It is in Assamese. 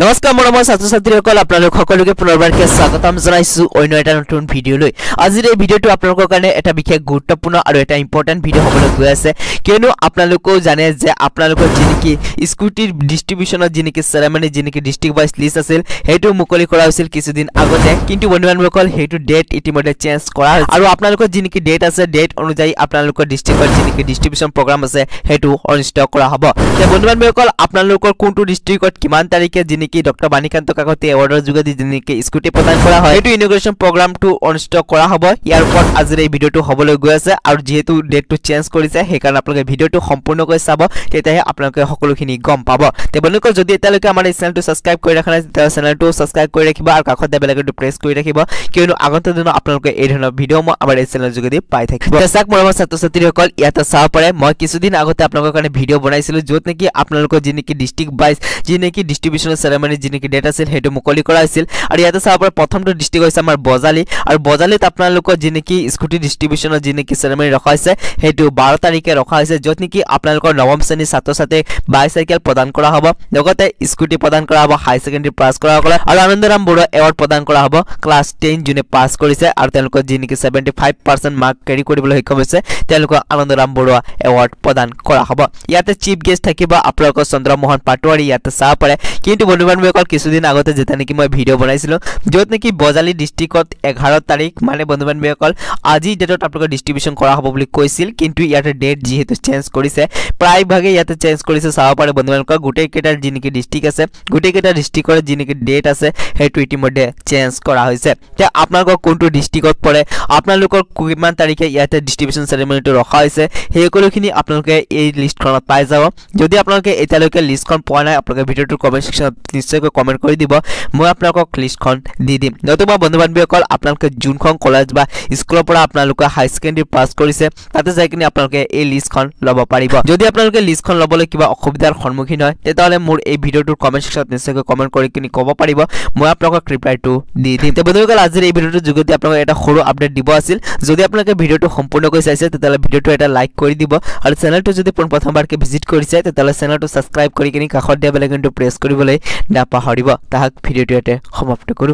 নমস্কাৰ মৰমৰ ছাত্ৰ ছাত্ৰীসকল আপোনালোক সকলোকে পুনৰবাৰকৈ স্বাগতম জনাইছো অন্য এটা নতুন ভিডিঅলৈ। আজিৰ এই ভিডিঅটো আপোনালোকৰ কাৰণে এটা বিশেষ গুৰুত্বপূৰ্ণ আৰু এটা ইম্পৰ্টেন্ট ভিডিঅ হ'বলৈ গৈ আছে, কিয়নো আপোনালোকেও জানে যে আপোনালোকৰ যিনেকি স্কুটিৰ ডিস্ট্ৰিবিউচনৰ যিনেকি সেৰেমনি যিনেকি ডিস্ট্ৰিক্ট ৱাইজ লিষ্ট আছিল হেতু মুকলি কৰা হৈছিল কিছুদিন আগতে, কিন্তু বন্ধুবান্ধৱসকল হেতু ডেট ইতিমধ্যে চেঞ্জ কৰা হৈছে আৰু আপোনালোকৰ যিনেকি ডেট আছে ডেট অনুযায়ী আপোনালোকৰ ডিস্ট্ৰিক্টৰ যিনেকি ডিস্ট্ৰিবিউচন প্ৰগ্ৰাম আছে হেতু অনুষ্ঠিত কৰা হ'ব। তে বন্ধুবান্ধৱসকল আপোনালোকৰ কোনটো ডিস্ট্ৰিক্টত কিমান তাৰিখে যিনেকি ডক্টৰ বাণীকান্ত কাকতি এৱাৰ্ডৰ যোগেদি যিনেকি স্কুটি প্ৰদান কৰা হয় হেতু ইনোগ্ৰেচন প্ৰগ্ৰামটো অনুষ্ঠিত কৰা হ'ব। ইয়াৰ ওপৰত আজিৰ এই ভিডিঅটো হ'বলৈ গৈ আছে আৰু যেহেতু ডেটটো চেঞ্জ কৰিছে সেইকাৰণে আপোনালোকে ভিডিঅটো সম্পূৰ্ণকৈ চাব, তেতিয়াহে আপোনালোকে সকলোখিনি গম পাব। তে বন্ধুসকল যদি এতিয়ালৈকে আমাৰ এই চেনেলটো সাবস্ক্ৰাইব কৰি ৰাখা নাই তেতিয়া চেনেলটো সাবস্ক্ৰাইব কৰি ৰাখিব আৰু কাষতে বেল আইকনটো প্ৰেছ কৰি ৰাখিব, কিয়নো আগন্তুক দিনত আপোনালোকে এই ধৰণৰ ভিডিঅ' মই আমাৰ এই চেনেলৰ যোগেদি পাই থাকিব। চাওক মৰমৰ ছাত্ৰ ছাত্ৰীসকল, ইয়াতে চাব পাৰে মই কিছুদিন আগতে আপোনালোকৰ কাৰণে ভিডিঅ' বনাইছিলোঁ য'ত নেকি আপোনালোকৰ যিনেকি ডিস্ট্ৰিক্ট ৱাইজ যিনেকি ডিস্ট্ৰিবিউচনৰ সেৰেমনি যিনেকি ডেট আছিল হেতু মুকলি কৰা হৈছিল। আৰু ইয়াতে চাব পাৰে প্ৰথমটো ডিস্ট্ৰিক্ট হৈছে আমাৰ বজালি, আৰু বজালিত আপোনালোকৰ যিনেকি স্কুটি ডিস্ট্ৰিবিউচনৰ যিনেকি সেৰেমনি ৰখা হৈছে হেতু 12 তাৰিখে ৰখা হৈছে, য'ত নেকি আপোনালোকৰ নৱম শ্ৰেণীৰ ছাত্ৰ ছাত্ৰীক বাইচাইকেল প্ৰদান কৰা হ'ব, লগতে স্কুটি প্ৰদান কৰা হ'ব হাই সেকেন্ডাৰী পাছ কৰাসকলে, আৰু আনন্দৰাম বৰুৱা এৱাৰ্ড প্ৰদান কৰা হ'ব ক্লাছ 10 যোনে পাছ কৰিছে আৰু তেওঁলোকৰ যিনেকি 75% মাৰ্ক কেৰি কৰিবলৈ সক্ষম হৈছে তেওঁলোকক আনন্দৰাম বৰুৱা এৱাৰ্ড প্ৰদান কৰা হ'ব। ইয়াতে চিফ গেষ্ট থাকিব আপোনালোকৰ চন্দ্ৰমোহন পাটোৱাৰী, ইয়াতে চাব পাৰে। কিন্তু বন্ধুবান্ধৱসকল কিছুদিন আগতে যেটা নেকি মই ভিডিঅ' বনাইছিলোঁ য'ত নেকি বজালি ডিস্ট্ৰিক্টত 11 তাৰিখ মানে বন্ধুবান্ধৱসকল আজি ডেটত আপোনালোকৰ ডিস্ট্ৰিবিউচন কৰা হ'ব বুলি কৈছিল, কিন্তু ইয়াতে ডেট যিহেতু চেঞ্জ কৰিছে প্ৰায়ভাগে ইয়াতে চেঞ্জ কৰিছে। চাব পাৰে বন্ধুবান্ধৱসকল গোটেই কেইটাৰ যিনেকি ডিস্ট্ৰিক্ট আছে গোটেই কেইটা ডিস্ট্ৰিক্টৰ যিনেকি ডেট আছে হেতু ইতিমধ্যে চেঞ্জ কৰা হৈছে। তে আপোনালোকৰ কোনটো ডিস্ট্ৰিক্টত পৰে, আপোনালোকৰ কিমান তাৰিখে ইয়াতে ডিস্ট্ৰিবিউচন সেৰেমনিটো ৰখা হৈছে সেই সকলোখিনি আপোনালোকে এই লিষ্টখনত পাই যাব। যদি আপোনালোকে এতিয়ালৈকে লিষ্টখন পোৱা নাই আপোনালোকে ভিডিঅ'টোৰ কমেণ্ট সেকশ্যনত নিশ্চয়কৈ কমেণ্ট কৰি দিব, মই আপোনালোকক লিষ্টখন দি দিম। নতুবা বন্ধুবান্ধৱীসকল আপোনালোকে যোনখন কলেজ বা স্কুলৰ পৰা আপোনালোকে হাই সেকেন্ডাৰী পাছ কৰিছে তাতে যাই কিনে আপোনালোকে এই লিষ্টখন ল'ব পাৰিব। যদি আপোনালোকে লিষ্টখন ল'বলৈ কিবা অসুবিধাৰ সন্মুখীন হয় তেতিয়াহ'লে মোৰ এই ভিডিঅ'টোৰ কমেণ্ট সেকশ্যনত নিশ্চয়কৈ কমেণ্ট কৰি কিনে ক'ব পাৰিব, মই আপোনালোকক ৰিপ্লাইটো দি দিম। তে বন্ধুসকল আজিৰ এই ভিডিঅ'টোৰ যোগেদি আপোনালোকক এটা সৰু আপডেট দিব আছিল। যদি আপোনালোকে ভিডিঅ'টো সম্পূৰ্ণকৈ চাইছে তেতিয়াহ'লে ভিডিঅ'টো এটা লাইক কৰি দিব, আৰু চেনেলটো যদি প্ৰথমবাৰকৈ ভিজিট কৰিছে তেতিয়াহ'লে চেনেলটো সাবস্ক্ৰাইব কৰি কিনে কাষত দিয়া বেল আইকনটো প্ৰেছ কৰিবলৈ নাপাহৰিব। তাহাক ভিডিঅ'টো ইয়াতে সমাপ্ত কৰোঁ।